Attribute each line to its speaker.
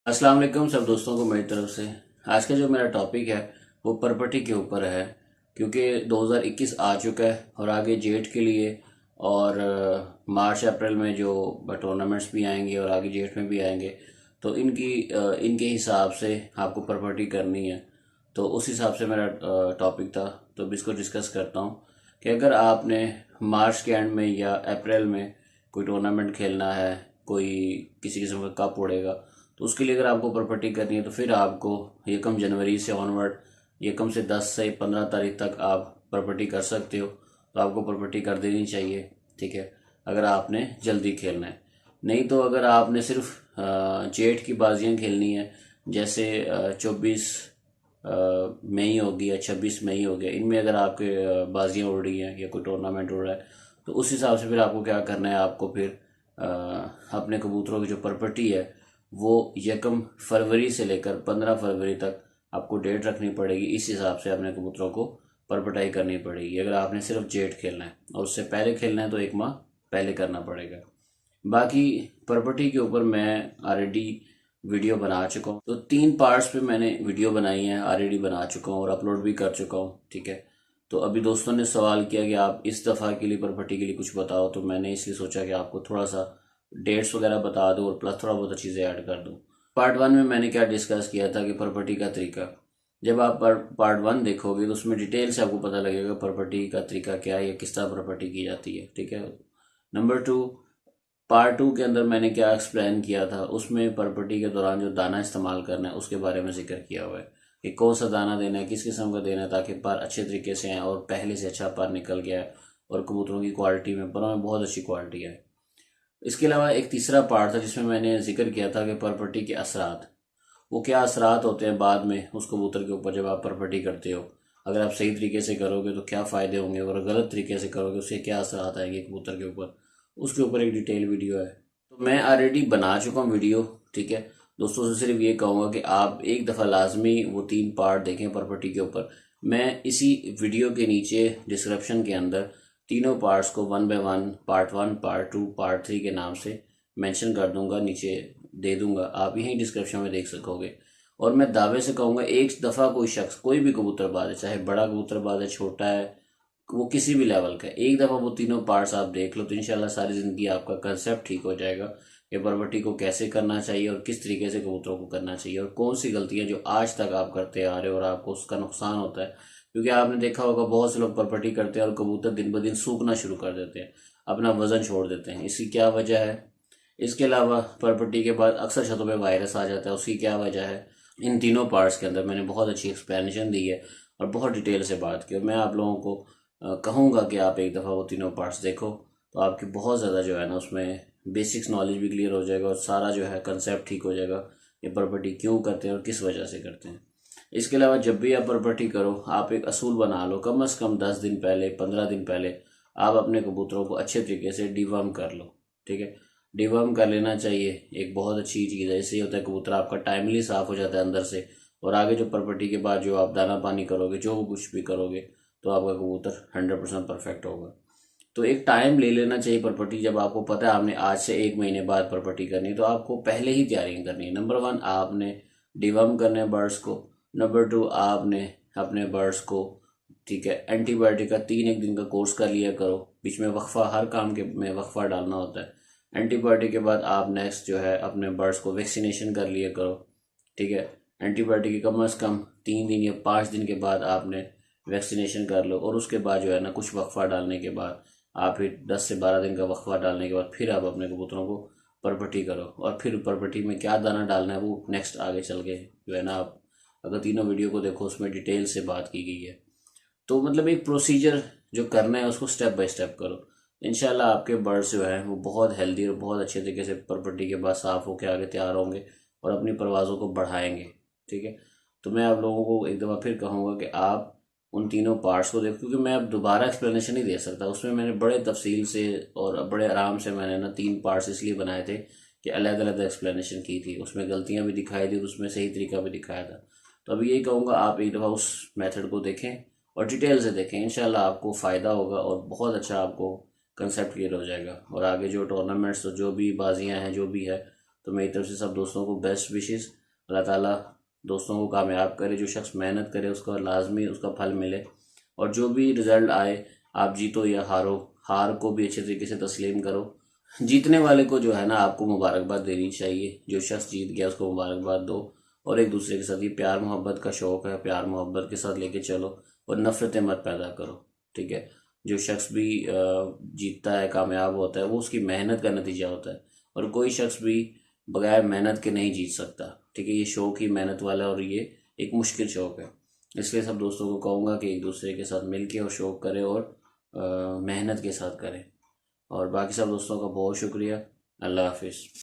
Speaker 1: अस्सलाम वालेकुम सब दोस्तों को मेरी तरफ से। आज का जो मेरा टॉपिक है वो प्रॉपर्टी के ऊपर है, क्योंकि 2021 आ चुका है और आगे जेठ के लिए और मार्च अप्रैल में जो टूर्नामेंट्स भी आएंगे और आगे जेठ में भी आएंगे। तो इनके हिसाब से आपको प्रॉपर्टी करनी है। तो उस हिसाब से मेरा टॉपिक था, तो अब इसको डिस्कस करता हूँ कि अगर आपने मार्च के एंड में या अप्रैल में कोई टूर्नामेंट खेलना है, कोई किसी किस्म का कप उड़ेगा, तो उसके लिए अगर आपको प्रॉपर्टी करनी है तो फिर आपको यकम जनवरी से ऑनवर्ड यकम से 10 से 15 तारीख तक आप प्रॉपर्टी कर सकते हो। तो आपको प्रॉपर्टी कर देनी चाहिए, ठीक है, अगर आपने जल्दी खेलना है। नहीं तो अगर आपने सिर्फ जेठ की बाजियां खेलनी है, जैसे 24 मई हो गया, 26 मई हो गया, इनमें अगर आपके बाजियां उड़ रही हैं या कोई टूर्नामेंट उड़ रहा है, तो उस हिसाब से फिर आपको क्या करना है, आपको फिर अ, अपने कबूतरों की जो प्रॉपर्टी है वो यकम फरवरी से लेकर 15 फरवरी तक आपको डेट रखनी पड़ेगी। इस हिसाब से अपने कबूतरों को परपटाई करनी पड़ेगी अगर आपने सिर्फ जेठ खेलना है, और उससे पहले खेलना है तो एक माह पहले करना पड़ेगा। बाकी प्रॉपर्टी के ऊपर मैं ऑलरेडी वीडियो बना चुका हूँ, तो 3 पार्ट्स पे मैंने वीडियो बनाई है, ऑलरेडी बना चुका हूँ और अपलोड भी कर चुका हूँ, ठीक है। तो अभी दोस्तों ने सवाल किया कि आप इस दफ़ा के लिए प्रॉपर्टी के लिए कुछ बताओ, तो मैंने इसलिए सोचा कि आपको थोड़ा सा डेट्स वगैरह बता दूँ और प्लस थोड़ा बहुत चीज़ें ऐड कर दूँ। पार्ट 1 में मैंने क्या डिस्कस किया था कि प्रॉपर्टी का तरीका। जब आप पार्ट 1 देखोगे तो उसमें डिटेल से आपको पता लगेगा प्रॉपर्टी का तरीका क्या है या किस तरह प्रॉपर्टी की जाती है, ठीक है। नंबर 2, पार्ट 2 के अंदर मैंने क्या एक्सप्लेन किया था, उसमें प्रॉपर्टी के दौरान जो दाना इस्तेमाल करना है उसके बारे में जिक्र किया हुआ है कि कौन सा दाना देना है, किस किस्म का देना है, ताकि पर अच्छे तरीके से आए और पहले से अच्छा पर निकल गया है और कबूतरों की क्वालिटी में, परों में बहुत अच्छी क्वालिटी है। इसके अलावा एक तीसरा पार्ट था जिसमें मैंने जिक्र किया था कि प्रॉपर्टी के असरात, वो क्या असरात होते हैं बाद में उस कबूतर के ऊपर जब आप प्रॉपर्टी करते हो। अगर आप सही तरीके से करोगे तो क्या फ़ायदे होंगे, और गलत तरीके से करोगे उससे क्या असरात आएंगे कबूतर के ऊपर, उसके ऊपर एक डिटेल वीडियो है। तो मैं ऑलरेडी बना चुका हूँ वीडियो, ठीक है। दोस्तों से सिर्फ ये कहूँगा कि आप एक दफ़ा लाजमी वो 3 पार्ट देखें प्रॉपर्टी के ऊपर। मैं इसी वीडियो के नीचे डिस्क्रिप्शन के अंदर तीनों पार्ट्स को 1 बाय 1, पार्ट 1, पार्ट 2, पार्ट 3 के नाम से मेंशन कर दूंगा, नीचे दे दूंगा, आप यहीं डिस्क्रिप्शन में देख सकोगे। और मैं दावे से कहूँगा एक दफ़ा कोई शख्स, कोई भी कबूतरबाज है, चाहे बड़ा कबूतरबाज है, छोटा है, वो किसी भी लेवल का है, एक दफ़ा वो तीनों पार्ट्स आप देख लो तो इंशाल्लाह सारी ज़िंदगी आपका कंसेप्ट ठीक हो जाएगा कि प्रॉपर्टी को कैसे करना चाहिए और किस तरीके से कबूतरों को करना चाहिए, और कौन सी गलतियां जो आज तक आप करते आ रहे हो और आपको उसका नुकसान होता है। क्योंकि आपने देखा होगा बहुत से लोग प्रॉपर्टी करते हैं और कबूतर दिन ब दिन सूखना शुरू कर देते हैं, अपना वजन छोड़ देते हैं। इसकी क्या वजह है? इसके अलावा प्रॉपर्टी के बाद अक्सर छतों पे वायरस आ जाता है, उसकी क्या वजह है? इन तीनों पार्ट्स के अंदर मैंने बहुत अच्छी एक्सप्लेनेशन दी है और बहुत डिटेल से बात की, और मैं आप लोगों को कहूँगा कि आप एक दफ़ा वो तीनों पार्ट्स देखो, तो आपकी बहुत ज़्यादा जो है ना उसमें बेसिक्स नॉलेज भी क्लियर हो जाएगा और सारा जो है कंसेप्ट ठीक हो जाएगा कि प्रॉपर्टी क्यों करते हैं और किस वजह से करते हैं। इसके अलावा जब भी आप प्रॉपर्टी करो, आप एक असूल बना लो, कम से कम 10 दिन पहले, 15 दिन पहले आप अपने कबूतरों को अच्छे तरीके से डिवर्म कर लो, ठीक है। डिवर्म कर लेना चाहिए, एक बहुत अच्छी चीज़ है। इससे होता है कबूतर आपका टाइमली साफ़ हो जाता है अंदर से, और आगे जो प्रॉपर्टी के बाद जो आप दाना पानी करोगे, जो कुछ भी करोगे, तो आपका कबूतर 100% परफेक्ट होगा। तो एक टाइम ले लेना चाहिए प्रॉपर्टी, जब आपको पता है आपने आज से 1 महीने बाद प्रॉपर्टी करनी है तो आपको पहले ही तैयारी करनी है। नंबर 1, आपने डिवर्म करने हैं बर्ड्स को। नंबर 2, आपने अपने बर्ड्स को, ठीक है, एंटीबायोटिक का 3 एक दिन का कोर्स कर लिया करो, बीच में वक्फा, हर काम के में वक्फा डालना होता है। एंटीबायोटिक के बाद आप नेक्स्ट जो है अपने बर्ड्स को वैक्सीनेशन कर लिया करो, ठीक है। एंटीबायोटिक के कम से कम 3 दिन या 5 दिन के बाद आपने वैक्सीनेशन कर लो, और उसके बाद जो है ना कुछ वक्फा डालने के बाद आप फिर 10 से 12 दिन का वक्फा डालने के बाद फिर आप अपने कबूतरों को परपटी करो। और फिर परपटी में क्या दाना डालना है वो नेक्स्ट आगे चल के जो है ना, आप अगर तीनों वीडियो को देखो उसमें डिटेल से बात की गई है। तो मतलब एक प्रोसीजर जो करना है उसको स्टेप बाय स्टेप करो, इंशाल्लाह आपके बर्ड्स जो हैं वो बहुत हेल्दी और बहुत अच्छे तरीके से परपटी के बाद साफ़ होकर आगे तैयार होंगे और अपनी परवाज़ों को बढ़ाएंगे, ठीक है। तो मैं आप लोगों को एक दफ़ा फिर कहूँगा कि आप उन तीनों पार्ट्स को देखो, क्योंकि मैं अब दोबारा एक्सप्लेनेशन नहीं दे सकता, उसमें मैंने बड़े तफसील से और बड़े आराम से मैंने ना 3 पार्ट्स इसलिए बनाए थे कि अलग अलग एक्सप्लेनेशन की थी, उसमें गलतियाँ भी दिखाई थी और उसमें सही तरीका भी दिखाया था। तो अभी यही कहूँगा आप एक दफ़ा उस मेथड को देखें और डिटेल से देखें, इंशाल्लाह आपको फ़ायदा होगा और बहुत अच्छा आपको कंसेप्ट क्लियर हो जाएगा। और आगे जो टूर्नामेंट्स, जो भी बाजियाँ हैं, जो भी है, तो मेरी तरफ से सब दोस्तों को बेस्ट विशेस। अल्लाह ताला दोस्तों को कामयाब करे। जो शख्स मेहनत करे उसका लाजमी उसका फल मिले, और जो भी रिज़ल्ट आए, आप जीतो या हारो, हार को भी अच्छे तरीके से तस्लीम करो। जीतने वाले को जो है ना आपको मुबारकबाद देनी चाहिए। जो शख्स जीत गया उसको मुबारकबाद दो, और एक दूसरे के साथ ये प्यार मोहब्बत का शौक़ है, प्यार मोहब्बत के साथ लेके चलो और नफ़रतें मत पैदा करो। ठीक है। जो शख्स भी जीतता है, कामयाब होता है, वो उसकी मेहनत का नतीजा होता है, और कोई शख्स भी बगैर मेहनत के नहीं जीत सकता। ठीक है। ये शौक़ ही मेहनत वाला है, और ये एक मुश्किल शौक़ है। इसलिए सब दोस्तों को कहूँगा कि एक दूसरे के साथ मिल के और शौक़ करें, और मेहनत के साथ करें। और बाकी सब दोस्तों का बहुत शुक्रिया। अल्लाह हाफिज़।